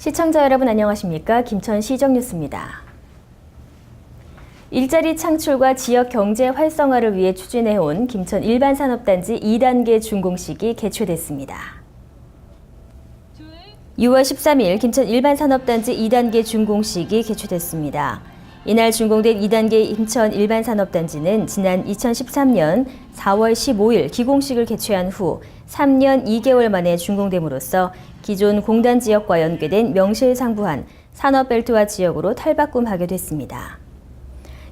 시청자 여러분 안녕하십니까? 김천시정 뉴스입니다. 일자리 창출과 지역 경제 활성화를 위해 추진해온 김천 일반산업단지 2단계 준공식이 개최됐습니다. 6월 13일 김천 일반산업단지 2단계 준공식이 개최됐습니다. 이날 준공된 2단계 김천 일반산업단지는 지난 2013년 4월 15일 기공식을 개최한 후 3년 2개월 만에 준공됨으로써 기존 공단 지역과 연계된 명실상부한 산업벨트화 지역으로 탈바꿈하게 됐습니다.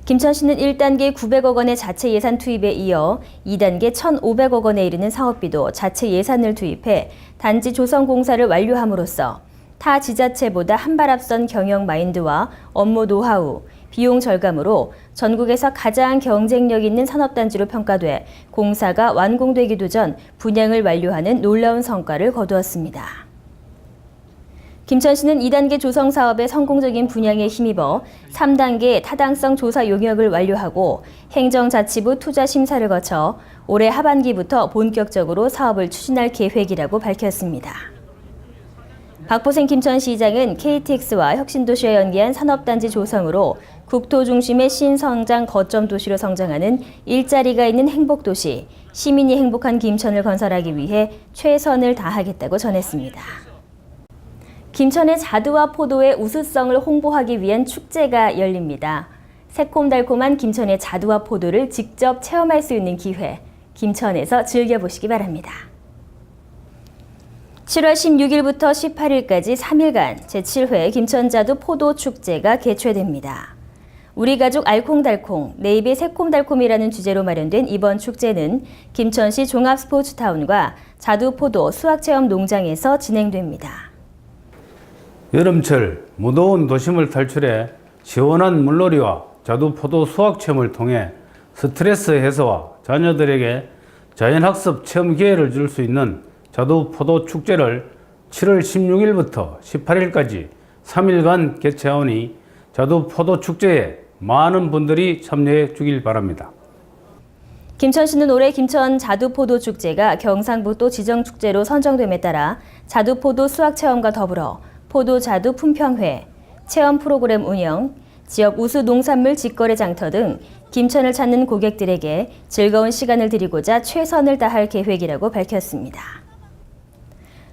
김천시는 1단계 900억 원의 자체 예산 투입에 이어 2단계 1,500억 원에 이르는 사업비도 자체 예산을 투입해 단지 조성 공사를 완료함으로써 타 지자체보다 한 발 앞선 경영 마인드와 업무 노하우, 비용 절감으로 전국에서 가장 경쟁력 있는 산업단지로 평가돼 공사가 완공되기도 전 분양을 완료하는 놀라운 성과를 거두었습니다. 김천시는 2단계 조성 사업의 성공적인 분양에 힘입어 3단계 타당성 조사 용역을 완료하고 행정자치부 투자 심사를 거쳐 올해 하반기부터 본격적으로 사업을 추진할 계획이라고 밝혔습니다. 박보생 김천시장은 KTX와 혁신도시와 연계한 산업단지 조성으로 국토 중심의 신성장 거점 도시로 성장하는 일자리가 있는 행복도시, 시민이 행복한 김천을 건설하기 위해 최선을 다하겠다고 전했습니다. 김천의 자두와 포도의 우수성을 홍보하기 위한 축제가 열립니다. 새콤달콤한 김천의 자두와 포도를 직접 체험할 수 있는 기회, 김천에서 즐겨보시기 바랍니다. 7월 16일부터 18일까지 3일간 제7회 김천자두 포도축제가 개최됩니다. 우리 가족 알콩달콩, 내 입에 새콤달콤이라는 주제로 마련된 이번 축제는 김천시 종합스포츠타운과 자두포도 수확체험 농장에서 진행됩니다. 여름철 무더운 도심을 탈출해 시원한 물놀이와 자두포도 수확체험을 통해 스트레스 해소와 자녀들에게 자연학습 체험 기회를 줄 수 있는 자두포도 축제를 7월 16일부터 18일까지 3일간 개최하오니 자두포도 축제에 많은 분들이 참여해 주길 바랍니다. 김천시는 올해 김천 자두포도 축제가 경상북도 지정축제로 선정됨에 따라 자두포도 수확체험과 더불어 포도자두 품평회, 체험 프로그램 운영, 지역 우수 농산물 직거래 장터 등 김천을 찾는 고객들에게 즐거운 시간을 드리고자 최선을 다할 계획이라고 밝혔습니다.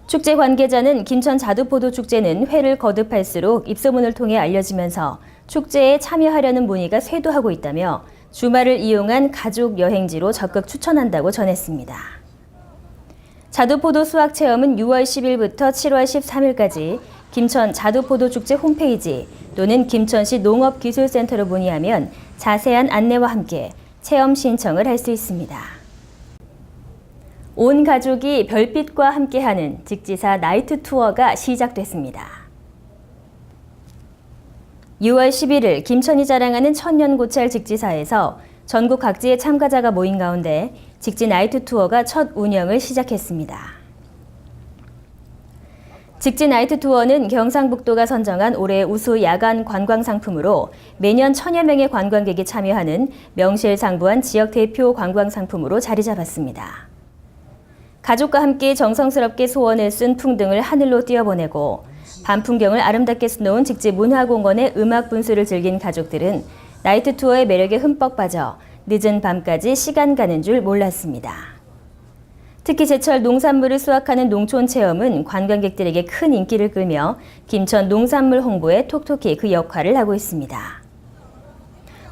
축제 관계자는 김천 자두포도 축제는 회를 거듭할수록 입소문을 통해 알려지면서 축제에 참여하려는 문의가 쇄도하고 있다며 주말을 이용한 가족 여행지로 적극 추천한다고 전했습니다. 자두포도 수확 체험은 6월 10일부터 7월 13일까지 김천 자두포도 축제 홈페이지 또는 김천시 농업기술센터로 문의하면 자세한 안내와 함께 체험 신청을 할 수 있습니다. 온 가족이 별빛과 함께하는 직지사 나이트 투어가 시작됐습니다. 6월 11일 김천이 자랑하는 천년고찰 직지사에서 전국 각지의 참가자가 모인 가운데 직지 나이트 투어가 첫 운영을 시작했습니다. 직지 나이트 투어는 경상북도가 선정한 올해 우수 야간 관광 상품으로 매년 1000여 명의 관광객이 참여하는 명실상부한 지역 대표 관광 상품으로 자리 잡았습니다. 가족과 함께 정성스럽게 소원을 쓴 풍등을 하늘로 띄어보내고 밤 풍경을 아름답게 수놓은 직지 문화공원의 음악 분수를 즐긴 가족들은 나이트 투어의 매력에 흠뻑 빠져 늦은 밤까지 시간 가는 줄 몰랐습니다. 특히 제철 농산물을 수확하는 농촌 체험은 관광객들에게 큰 인기를 끌며 김천 농산물 홍보에 톡톡히 그 역할을 하고 있습니다.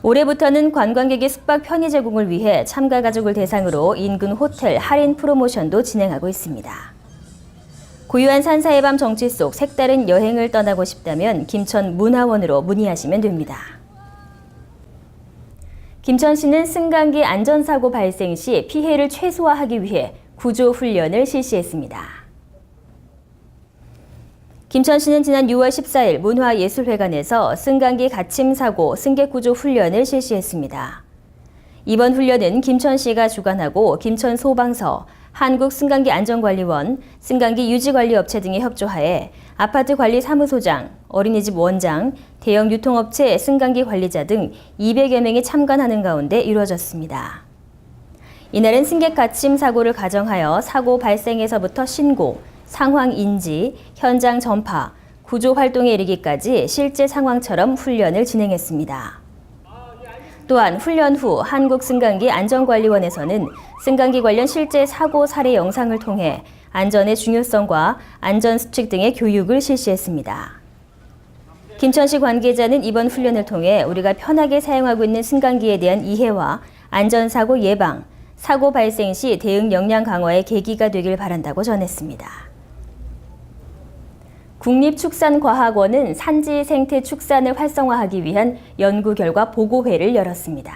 올해부터는 관광객의 숙박 편의 제공을 위해 참가 가족을 대상으로 인근 호텔 할인 프로모션도 진행하고 있습니다. 고요한 산사의 밤 정취 속 색다른 여행을 떠나고 싶다면 김천 문화원으로 문의하시면 됩니다. 김천시는 승강기 안전사고 발생 시 피해를 최소화하기 위해 구조 훈련을 실시했습니다. 김천시는 지난 6월 14일 문화예술회관에서 승강기 갇힘사고 승객구조 훈련을 실시했습니다. 이번 훈련은 김천시가 주관하고 김천소방서, 한국승강기안전관리원, 승강기 유지관리업체 등의 협조하에 아파트관리사무소장, 어린이집 원장, 대형 유통업체 승강기 관리자 등 200여 명이 참관하는 가운데 이루어졌습니다. 이날은 승객 갇힘 사고를 가정하여 사고 발생에서부터 신고, 상황 인지, 현장 전파, 구조 활동에 이르기까지 실제 상황처럼 훈련을 진행했습니다. 또한 훈련 후 한국승강기 안전관리원에서는 승강기 관련 실제 사고 사례 영상을 통해 안전의 중요성과 안전수칙 등의 교육을 실시했습니다. 김천시 관계자는 이번 훈련을 통해 우리가 편하게 사용하고 있는 승강기에 대한 이해와 안전사고 예방, 사고 발생 시 대응 역량 강화의 계기가 되길 바란다고 전했습니다. 국립축산과학원은 산지 생태 축산을 활성화하기 위한 연구 결과 보고회를 열었습니다.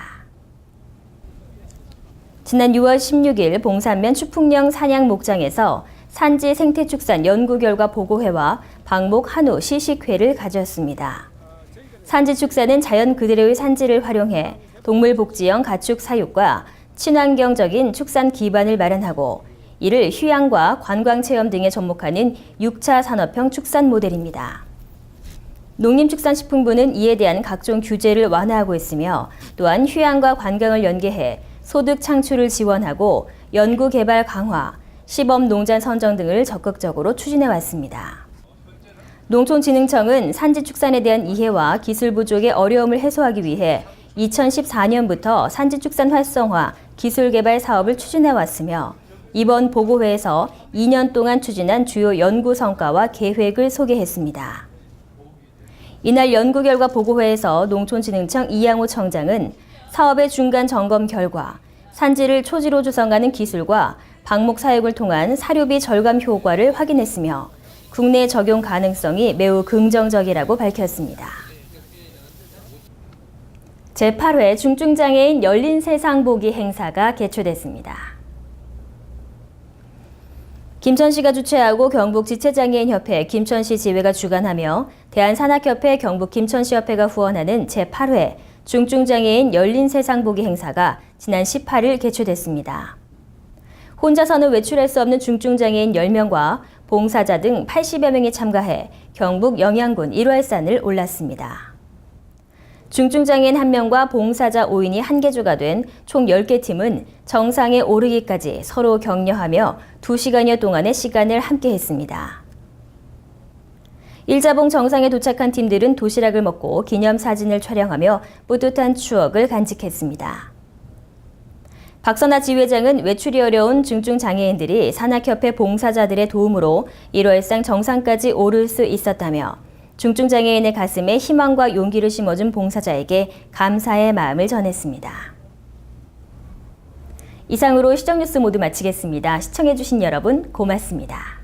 지난 6월 16일 봉산면 추풍령 산양 목장에서 산지 생태 축산 연구 결과 보고회와 방목 한우 시식회를 가졌습니다. 산지 축산은 자연 그대로의 산지를 활용해 동물 복지형 가축 사육과 친환경적인 축산 기반을 마련하고 이를 휴양과 관광체험 등에 접목하는 6차 산업형 축산 모델입니다. 농림축산식품부는 이에 대한 각종 규제를 완화하고 있으며 또한 휴양과 관광을 연계해 소득 창출을 지원하고 연구개발 강화, 시범농장 선정 등을 적극적으로 추진해 왔습니다. 농촌진흥청은 산지축산에 대한 이해와 기술 부족의 어려움을 해소하기 위해 2014년부터 산지축산 활성화, 기술개발 사업을 추진해 왔으며 이번 보고회에서 2년 동안 추진한 주요 연구 성과와 계획을 소개했습니다. 이날 연구 결과 보고회에서 농촌진흥청 이양호 청장은 사업의 중간 점검 결과 산지를 초지로 조성하는 기술과 방목 사육을 통한 사료비 절감 효과를 확인했으며 국내 적용 가능성이 매우 긍정적이라고 밝혔습니다. 제8회 중증장애인 열린 세상 보기 행사가 개최됐습니다. 김천시가 주최하고 경북지체장애인협회 김천시 지회가 주관하며 대한산악협회 경북 김천시협회가 후원하는 제8회 중증장애인 열린 세상 보기 행사가 지난 18일 개최됐습니다. 혼자서는 외출할 수 없는 중증장애인 10명과 봉사자 등 80여 명이 참가해 경북 영양군 일월산을 올랐습니다. 중증장애인 1명과 봉사자 5인이 한 개조가 된 총 10개 팀은 정상에 오르기까지 서로 격려하며 2시간여 동안의 시간을 함께 했습니다. 일자봉 정상에 도착한 팀들은 도시락을 먹고 기념사진을 촬영하며 뿌듯한 추억을 간직했습니다. 박선아 지회장은 외출이 어려운 중증장애인들이 산악협회 봉사자들의 도움으로 일월상 정상까지 오를 수 있었다며 중증장애인의 가슴에 희망과 용기를 심어준 봉사자에게 감사의 마음을 전했습니다. 이상으로 시정뉴스 모두 마치겠습니다. 시청해주신 여러분 고맙습니다.